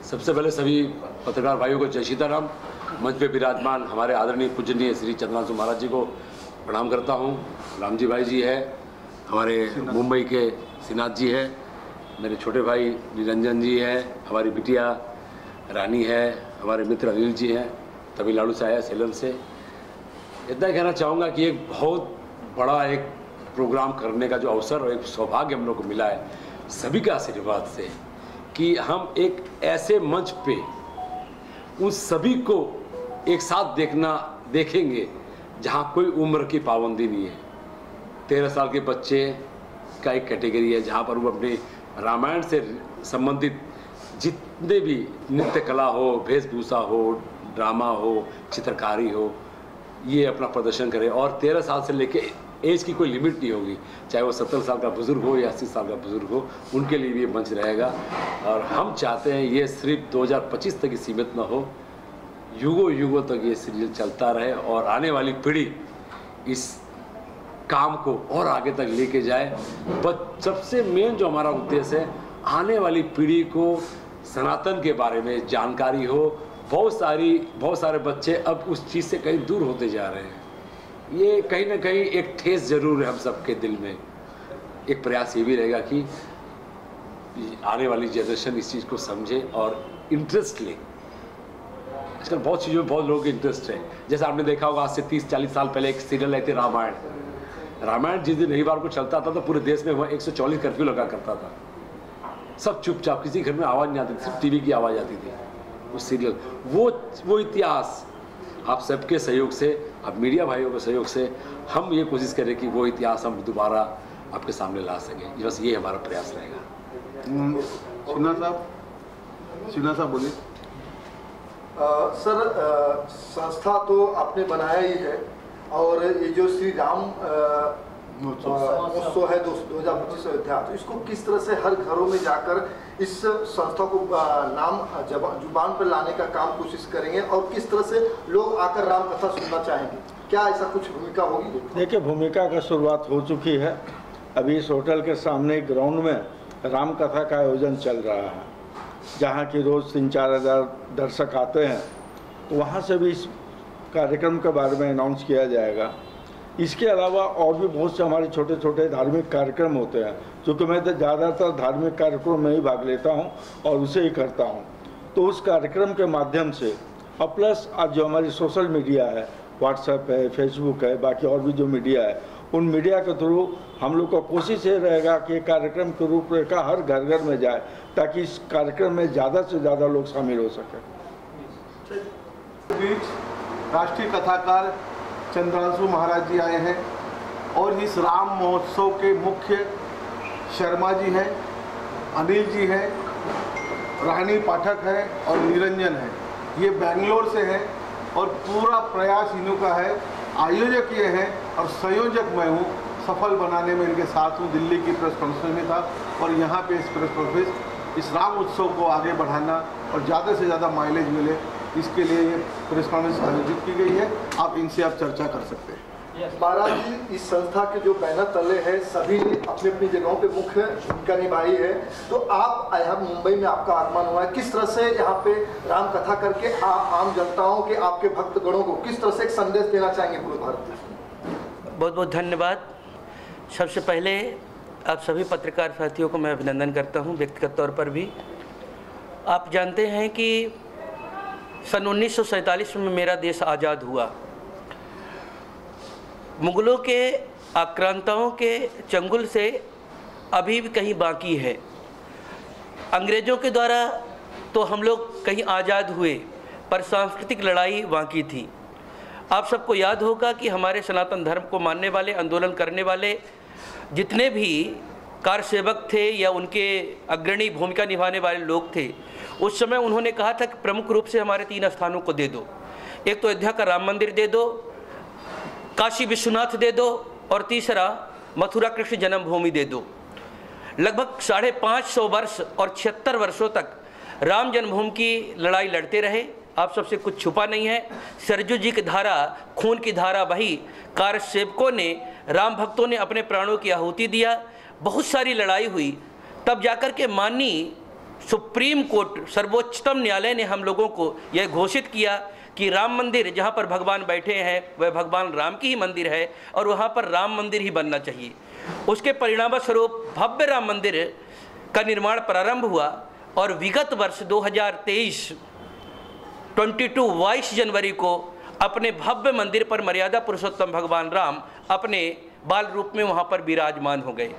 सबसे पहले सभी पत्रकार भाइयों को जय सीताराम। मंच पे विराजमान हमारे आदरणीय पूजनीय श्री चंद्रांशु महाराज जी को प्रणाम करता हूँ। राम जी भाई जी है, हमारे मुंबई के श्रीनाथ जी है, मेरे छोटे भाई निरंजन जी है, हमारी बिटिया रानी है, हमारे मित्र अनिल जी हैं, तमिलनाडु से आया सेलम से। इतना कहना चाहूँगा कि एक बहुत बड़ा एक प्रोग्राम करने का जो अवसर और एक सौभाग्य हम लोग को मिला है सभी का आशीर्वाद से, कि हम एक ऐसे मंच पे उन सभी को एक साथ देखेंगे जहाँ कोई उम्र की पाबंदी नहीं है। 13 साल के बच्चे का एक कैटेगरी है जहाँ पर वो अपने रामायण से संबंधित जितने भी नृत्य कला हो, वेशभूषा हो, ड्रामा हो, चित्रकारी हो, ये अपना प्रदर्शन करें। और 13 साल से लेके एज की कोई लिमिट नहीं होगी, चाहे वो 70 साल का बुज़ुर्ग हो या 80 साल का बुज़ुर्ग हो, उनके लिए भी ये मंच रहेगा। और हम चाहते हैं ये सिर्फ 2025 तक ही सीमित ना हो, युगों युगों तक ये सीरियल चलता रहे और आने वाली पीढ़ी इस काम को और आगे तक लेके जाए। बट सबसे मेन जो हमारा उद्देश्य है, आने वाली पीढ़ी को सनातन के बारे में जानकारी हो। बहुत सारे बच्चे अब उस चीज़ से कहीं दूर होते जा रहे हैं। ये कहीं ना कहीं एक ठेस जरूर है हम सबके दिल में। एक प्रयास ये भी रहेगा कि आने वाली जनरेशन इस चीज़ को समझे और इंटरेस्ट ले। आजकल बहुत चीज़ों में बहुत लोगों की इंटरेस्ट है। जैसे आपने देखा होगा, आज से 30-40 साल पहले एक सीरियल आई थी रामायण जिस दिन रविवार को चलता था तो पूरे देश में वह 140 कर्फ्यू लगा करता था। सब चुपचाप, किसी घर में आवाज़ नहीं आती थी, सिर्फ टीवी की आवाज़ आती थी। वो सीरियल, वो इतिहास आप सबके सहयोग से, आप मीडिया भाइयों के सहयोग से हम ये कोशिश करें कि वो इतिहास हम दोबारा आपके सामने ला सकें। बस ये हमारा प्रयास रहेगा। सिन्हा साहब बोलिए। सर, संस्था तो आपने बनाया ही है और ये जो श्री राम महोत्सव है 2025 अयोध्या, तो इसको किस तरह से हर घरों में जाकर इस संस्था को नाम जुबान पर लाने का काम कोशिश करेंगे और किस तरह से लोग आकर राम कथा सुनना चाहेंगे? क्या ऐसा कुछ भूमिका होगी? देखिए, भूमिका का शुरुआत हो चुकी है। अभी इस होटल के सामने ग्राउंड में राम कथा का आयोजन चल रहा है, जहाँ की रोज़ 3-4 हज़ार दर्शक आते हैं। तो वहाँ से भी इस कार्यक्रम के बारे में अनाउंस किया जाएगा। इसके अलावा और भी बहुत से हमारे छोटे छोटे धार्मिक कार्यक्रम होते हैं, क्योंकि मैं तो ज़्यादातर धार्मिक कार्यक्रम में ही भाग लेता हूं और उसे ही करता हूं। तो उस कार्यक्रम के माध्यम से और प्लस आज जो हमारी सोशल मीडिया है, व्हाट्सएप है, फेसबुक है, बाकी और भी जो मीडिया है, उन मीडिया के थ्रू हम लोग का कोशिश ये रहेगा कि कार्यक्रम के रूपरेखा हर घर घर में जाए, ताकि इस कार्यक्रम में ज़्यादा से ज़्यादा लोग शामिल हो सकें। राष्ट्रीय कथाकार चंद्रांशु महाराज जी आए हैं और इस राम महोत्सव के मुख्य शर्मा जी हैं, अनिल जी हैं, रानी पाठक है और निरंजन है। ये बेंगलोर से हैं और पूरा प्रयास इन्हों का है। आयोजक ये हैं और संयोजक मैं हूँ। सफल बनाने में इनके साथ हूँ। दिल्ली की प्रेस कॉन्फ्रेंस में था और यहाँ पे इस प्रेस कॉन्फ्रेंस इस राम उत्सव को आगे बढ़ाना और ज़्यादा से ज़्यादा माइलेज मिले, इसके लिए ये प्रेस कॉन्फ्रेंस आयोजित की गई है। आप इनसे आप चर्चा कर सकते हैं। महाराज जी, इस संस्था के जो बैनर तले हैं सभी ने अपनी अपनी जगहों पे मुख्य भूमिका निभाई है। तो आप यहाँ मुंबई में आपका आगमन हुआ है, किस तरह से यहाँ पे राम कथा करके आम जनताओं के, आपके भक्तगणों को किस तरह से एक संदेश देना चाहेंगे पूरे भारत में? बहुत बहुत धन्यवाद। सबसे पहले आप सभी पत्रकार साथियों को मैं अभिनंदन करता हूँ, व्यक्तिगत तौर पर भी। आप जानते हैं कि सन 1947 में मेरा देश आज़ाद हुआ। मुगलों के आक्रांताओं के चंगुल से अभी भी कहीं बाकी है। अंग्रेज़ों के द्वारा तो हम लोग कहीं आज़ाद हुए, पर सांस्कृतिक लड़ाई बाकी थी। आप सबको याद होगा कि हमारे सनातन धर्म को मानने वाले, आंदोलन करने वाले जितने भी कारसेवक थे या उनके अग्रणी भूमिका निभाने वाले लोग थे, उस समय उन्होंने कहा था कि प्रमुख रूप से हमारे 3 स्थानों को दे दो। एक तो अयोध्या का राम मंदिर दे दो, काशी विश्वनाथ दे दो और तीसरा मथुरा कृष्ण जन्मभूमि दे दो। लगभग 550 वर्ष और 76 वर्षों तक राम जन्मभूमि की लड़ाई लड़ते रहे। आप सबसे कुछ छुपा नहीं है। सरजू जी की धारा, खून की धारा बही। कारसेवकों ने, राम भक्तों ने अपने प्राणों की आहुति दिया। बहुत सारी लड़ाई हुई, तब जाकर के माननीय सुप्रीम कोर्ट सर्वोच्चतम न्यायालय ने हम लोगों को यह घोषित किया कि राम मंदिर जहाँ पर भगवान बैठे हैं वह भगवान राम की ही मंदिर है और वहाँ पर राम मंदिर ही बनना चाहिए। उसके परिणामस्वरूप भव्य राम मंदिर का निर्माण प्रारंभ हुआ और विगत वर्ष 2023 22 जनवरी को अपने भव्य मंदिर पर मर्यादा पुरुषोत्तम भगवान राम अपने बाल रूप में वहाँ पर विराजमान हो गए।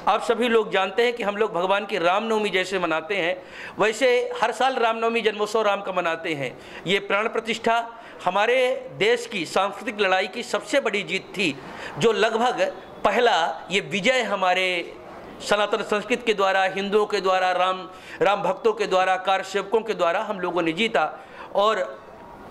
आप सभी लोग जानते हैं कि हम लोग भगवान की रामनवमी जैसे मनाते हैं वैसे हर साल रामनवमी जन्मोत्सव राम का मनाते हैं। ये प्राण प्रतिष्ठा हमारे देश की सांस्कृतिक लड़ाई की सबसे बड़ी जीत थी, जो लगभग पहला ये विजय हमारे सनातन संस्कृति के द्वारा, हिंदुओं के द्वारा, राम भक्तों के द्वारा, कार सेवकों के द्वारा हम लोगों ने जीता और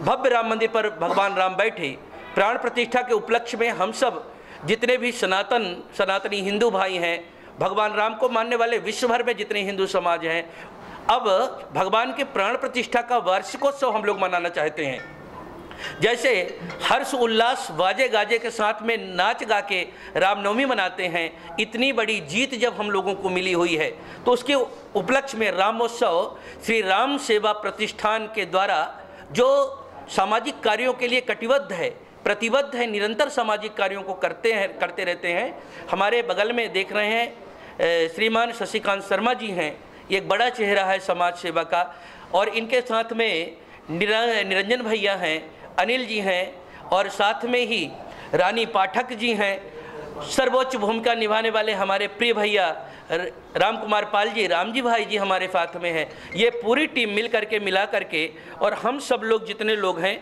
भव्य राम मंदिर पर भगवान राम बैठे। प्राण प्रतिष्ठा के उपलक्ष्य में हम सब जितने भी सनातनी हिंदू भाई हैं, भगवान राम को मानने वाले विश्व भर में जितने हिंदू समाज हैं, अब भगवान के प्राण प्रतिष्ठा का वार्षिकोत्सव हम लोग मनाना चाहते हैं। जैसे हर्ष उल्लास वाजे गाजे के साथ में नाच गा के रामनवमी मनाते हैं, इतनी बड़ी जीत जब हम लोगों को मिली हुई है तो उसके उपलक्ष्य में रामोत्सव श्री राम सेवा प्रतिष्ठान के द्वारा जो सामाजिक कार्यों के लिए प्रतिबद्ध है, निरंतर सामाजिक कार्यों को करते रहते हैं। हमारे बगल में देख रहे हैं श्रीमान शशिकांत शर्मा जी हैं, ये एक बड़ा चेहरा है समाज सेवा का, और इनके साथ में निरंजन भैया हैं, अनिल जी हैं और साथ में ही रानी पाठक जी हैं। सर्वोच्च भूमिका निभाने वाले हमारे प्रिय भैया राम कुमार पाल जी, राम जी भाई जी हमारे साथ में हैं। ये पूरी टीम मिला करके और हम सब लोग जितने लोग हैं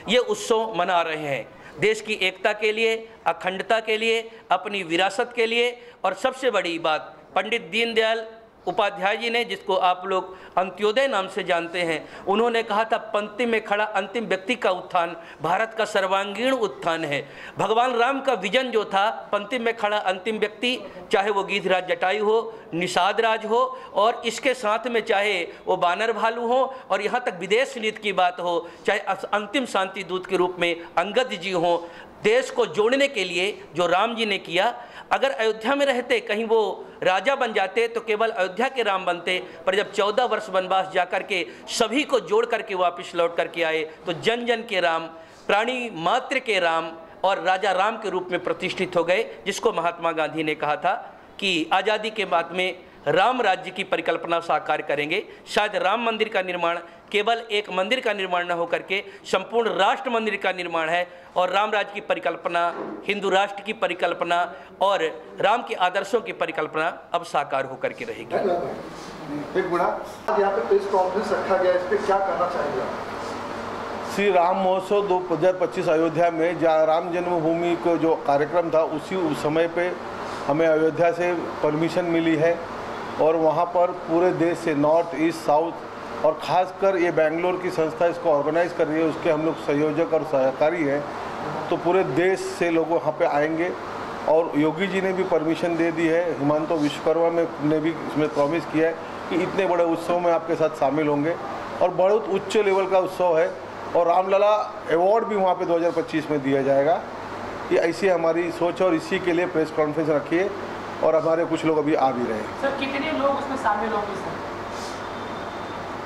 ये उत्सव मना रहे हैं देश की एकता के लिए, अखंडता के लिए, अपनी विरासत के लिए। और सबसे बड़ी बात, पंडित दीनदयाल उपाध्याय जी ने, जिसको आप लोग अंत्योदय नाम से जानते हैं, उन्होंने कहा था पंक्ति में खड़ा अंतिम व्यक्ति का उत्थान भारत का सर्वांगीण उत्थान है। भगवान राम का विजन जो था, पंक्ति में खड़ा अंतिम व्यक्ति, चाहे वो गिद्धराज जटायु हो, निषाद राज हो, और इसके साथ में चाहे वो बानर भालू हो, और यहाँ तक विदेश नीति की बात हो, चाहे अंतिम शांति दूत के रूप में अंगद जी हो, देश को जोड़ने के लिए जो राम जी ने किया। अगर अयोध्या में रहते, कहीं वो राजा बन जाते तो केवल अयोध्या के राम बनते, पर जब 14 वर्ष वनवास जाकर के सभी को जोड़ करके वापस लौट करके आए तो जन जन के राम, प्राणी मात्र के राम और राजा राम के रूप में प्रतिष्ठित हो गए, जिसको महात्मा गांधी ने कहा था कि आज़ादी के बाद में राम राज्य की परिकल्पना साकार करेंगे। शायद राम मंदिर का निर्माण केवल एक मंदिर का निर्माण न होकर के संपूर्ण राष्ट्र मंदिर का निर्माण है, और राम राज्य की परिकल्पना, हिंदू राष्ट्र की परिकल्पना और राम के आदर्शों की परिकल्पना अब साकार होकर के रहेगी। एक बड़ा यहाँ पे प्रेस कॉन्फ्रेंस रखा गया, इस पर क्या कहना चाहेंगे? श्री राम महोत्सव 2025 अयोध्या में जहाँ राम जन्मभूमि को जो कार्यक्रम था उसी उस समय पे हमें अयोध्या से परमिशन मिली है, और वहाँ पर पूरे देश से नॉर्थ ईस्ट साउथ और ख़ासकर ये बेंगलोर की संस्था इसको ऑर्गेनाइज कर रही है, उसके हम लोग संयोजक और सहकारी हैं। तो पूरे देश से लोग वहाँ पे आएंगे, और योगी जी ने भी परमिशन दे दी है, हिमंत विश्वकर्मा ने भी इसमें प्रॉमिस किया है कि इतने बड़े उत्सव में आपके साथ शामिल होंगे, और बहुत उच्च लेवल का उत्सव है, और रामलला अवार्ड भी वहाँ पे 2025 में दिया जाएगा। ये ऐसी हमारी सोच है, और इसी के लिए प्रेस कॉन्फ्रेंस रखी है, और हमारे कुछ लोग अभी आ भी रहे हैं। सर कितने लोग उसमें शामिल होंगे सर?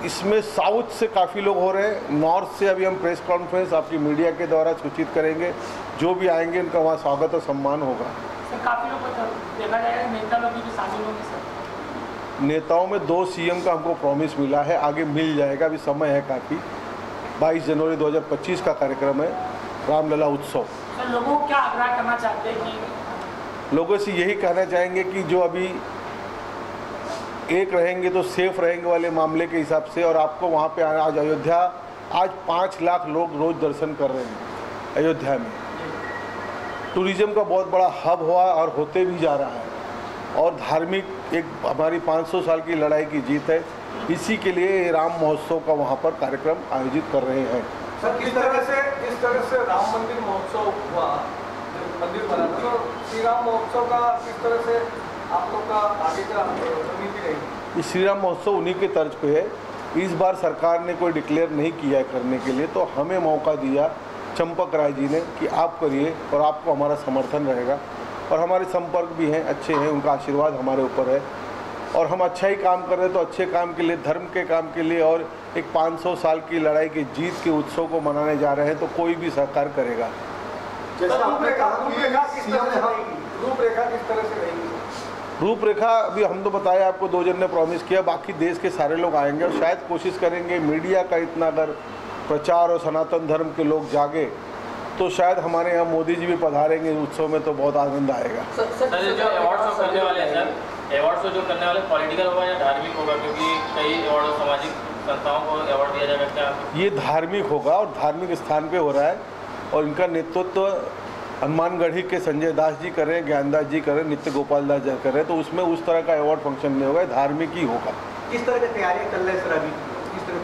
इसमें साउथ से काफ़ी लोग हो रहे हैं, नॉर्थ से अभी हम प्रेस कॉन्फ्रेंस आपकी मीडिया के द्वारा सूचित करेंगे, जो भी आएंगे उनका वहाँ स्वागत और सम्मान होगा। सर काफ़ी लोग देखा जाएगा, नेता लोग भी शामिल होंगे सर? नेताओं में 2 CM का हमको प्रॉमिस मिला है, आगे मिल जाएगा, अभी समय है काफ़ी। 22 जनवरी 2025 का कार्यक्रम है रामलला उत्सव। सर लोगों को क्या आग्रह करना चाहते हैं कि? लोगों से यही कहना चाहेंगे कि जो अभी एक रहेंगे तो सेफ रहेंगे वाले मामले के हिसाब से, और आपको वहाँ पे आना, आज अयोध्या आज 5 लाख लोग रोज़ दर्शन कर रहे हैं अयोध्या में। टूरिज़्म का बहुत बड़ा हब हुआ और होते भी जा रहा है, और धार्मिक एक हमारी 500 साल की लड़ाई की जीत है। इसी के लिए राम महोत्सव का वहाँ पर कार्यक्रम आयोजित कर रहे हैं। सर जिस तरह से राम मंदिर महोत्सव हुआ, मंदिर बना, तो श्री राम महोत्सव का किस तरह से आप लोग का आगे का रणनीति रहेगी? श्री राम महोत्सव उन्हीं के तर्ज पे है। इस बार सरकार ने कोई डिक्लेयर नहीं किया है करने के लिए, तो हमें मौका दिया चंपक राय जी ने कि आप करिए, और आपको हमारा समर्थन रहेगा, और हमारे संपर्क भी हैं, अच्छे हैं, उनका आशीर्वाद हमारे ऊपर है। और हम अच्छा ही काम कर रहे हैं तो अच्छे काम के लिए, धर्म के काम के लिए और एक 500 साल की लड़ाई की जीत के उत्सव को मनाने जा रहे हैं तो कोई भी सहकार करेगा। जैसे आपने कहा रूपरेखा किस तरह से रहेगी? रूपरेखा अभी हम तो बताया आपको, 2 जन ने प्रॉमिस किया, बाकी देश के सारे लोग आएंगे और शायद कोशिश करेंगे मीडिया का इतना अगर प्रचार और सनातन धर्म के लोग जागे तो शायद हमारे यहाँ मोदी जी भी पधारेंगे उत्सव में तो बहुत आनंद आएगा। सर जो अवार्ड शो करने वाले हैं सर, अवार्ड शो जो करने वाले पॉलिटिकल होगा या धार्मिक होगा? क्योंकि कई अवार्ड सामाजिक संस्थाओं को अवार्ड दिया जाएगा, क्या ये धार्मिक होगा और धार्मिक स्थान पे हो रहा है और इनका नेतृत्व हनुमानगढ़ी के संजय दास जी करें, ज्ञानदास जी करें, नित्य गोपाल दास जी करें, तो उसमें उस तरह का अवार्ड फंक्शन नहीं होगा, धार्मिक ही होगा। किस तरह की तैयारियां चल रही है सर अभी?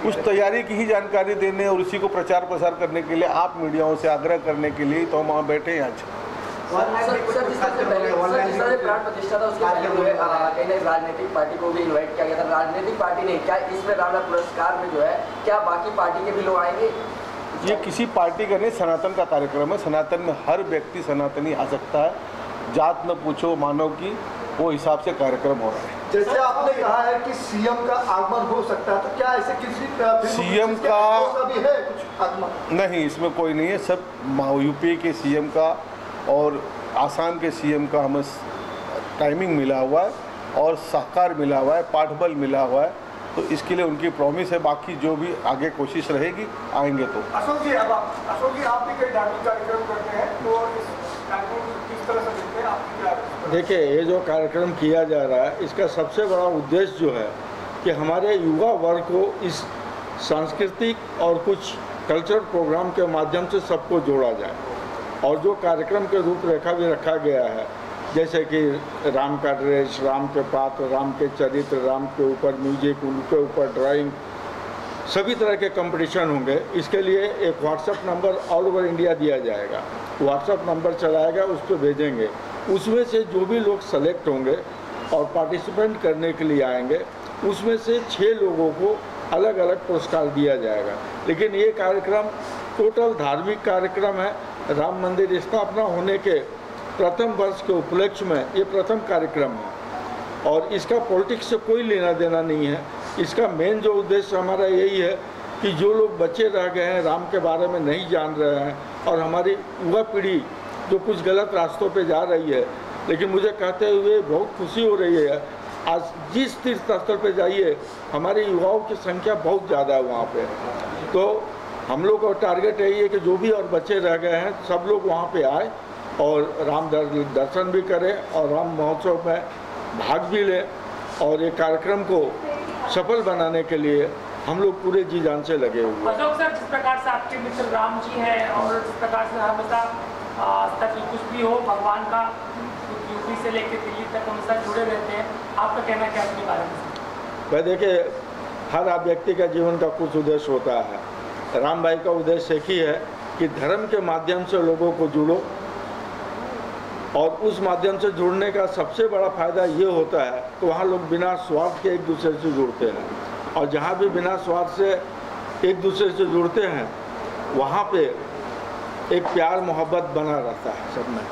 उस तैयारी की ही जानकारी देने और उसी को प्रचार प्रसार करने के लिए आप मीडियाओं से आग्रह करने के लिए तो हम वहाँ बैठे हैं आज। राजनीतिक पार्टी को भी इनवाइट किया गया था, राजनीतिक पार्टी ने, क्या इसमें रामला पुरस्कार में जो है क्या बाकी पार्टी के भी लोग आएंगे? ये किसी पार्टी का नहीं, सनातन का कार्यक्रम है। सनातन में हर व्यक्ति सनातनी आ सकता है, जात न पूछो मानव की, वो हिसाब से कार्यक्रम हो रहा है। जैसे आपने कहा है कि सीएम का आगमन हो सकता है, तो क्या ऐसे किसी सीएम का भी है कुछ आगमन? नहीं, इसमें कोई नहीं है। सब यूपी के सीएम का और आसाम के सीएम का हमें टाइमिंग मिला हुआ है और सहकार मिला हुआ है, पाठबल मिला हुआ है, तो इसके लिए उनकी प्रॉमिस है। बाकी जो भी आगे कोशिश रहेगी आएंगे तो। अशोक जी, आप भी कई धार्मिक कार्यक्रम करते हैं, तो इस कार्यक्रम किस तरह से देखते हैं? आपकी क्या? देखिए, ये जो कार्यक्रम किया जा रहा है इसका सबसे बड़ा उद्देश्य जो है कि हमारे युवा वर्ग को इस सांस्कृतिक और कुछ कल्चरल प्रोग्राम के माध्यम से सबको जोड़ा जाए। और जो कार्यक्रम के रूपरेखा भी रखा गया है, जैसे कि राम का ड्रेस, राम के पात्र, राम के चरित्र, राम के ऊपर म्यूजिक, उनके ऊपर ड्राइंग, सभी तरह के कंपटीशन होंगे। इसके लिए एक WhatsApp number all over India दिया जाएगा, व्हाट्सएप नंबर चलाएगा, उस पर भेजेंगे। उसमें से जो भी लोग सेलेक्ट होंगे और पार्टिसिपेंट करने के लिए आएंगे, उसमें से 6 लोगों को अलग अलग पुरस्कार दिया जाएगा। लेकिन ये कार्यक्रम टोटल धार्मिक कार्यक्रम है। राम मंदिर स्थापना होने के प्रथम वर्ष के उपलक्ष्य में ये प्रथम कार्यक्रम है और इसका पॉलिटिक्स से कोई लेना देना नहीं है। इसका मेन जो उद्देश्य हमारा यही है कि जो लोग बच्चे रह गए हैं, राम के बारे में नहीं जान रहे हैं, और हमारी युवा पीढ़ी जो कुछ गलत रास्तों पे जा रही है, लेकिन मुझे कहते हुए बहुत खुशी हो रही है। आज जिस तीर्थ स्थल पे जाइए, हमारे युवाओं की संख्या बहुत ज़्यादा है वहाँ पे। तो हम लोग का टारगेट यही है कि जो भी और बच्चे रह गए हैं सब लोग वहाँ पे आए और राम दर्शन भी करें और राम महोत्सव में भाग भी लें। और ये कार्यक्रम को सफल बनाने के लिए हम लोग पूरे जी जान से लगे हुए हैं। अशोक सर, जिस प्रकार से आपके मित्र राम जी हैं और जिस प्रकार से हमेशा तक कुछ भी हो भगवान का, यूपी से लेकर दिल्ली तक हमेशा जुड़े रहते हैं, आपका कहना क्या इसके बारे में? भाई देखिए, हर व्यक्ति का जीवन का कुछ उद्देश्य होता है। राम भाई का उद्देश्य एक ही है कि धर्म के माध्यम से लोगों को जुड़ो, और उस माध्यम से जुड़ने का सबसे बड़ा फायदा ये होता है कि वहाँ लोग बिना स्वार्थ के एक दूसरे से जुड़ते हैं, और जहाँ भी बिना स्वार्थ से एक दूसरे से जुड़ते हैं वहाँ पे एक प्यार मोहब्बत बना रहता है सब में।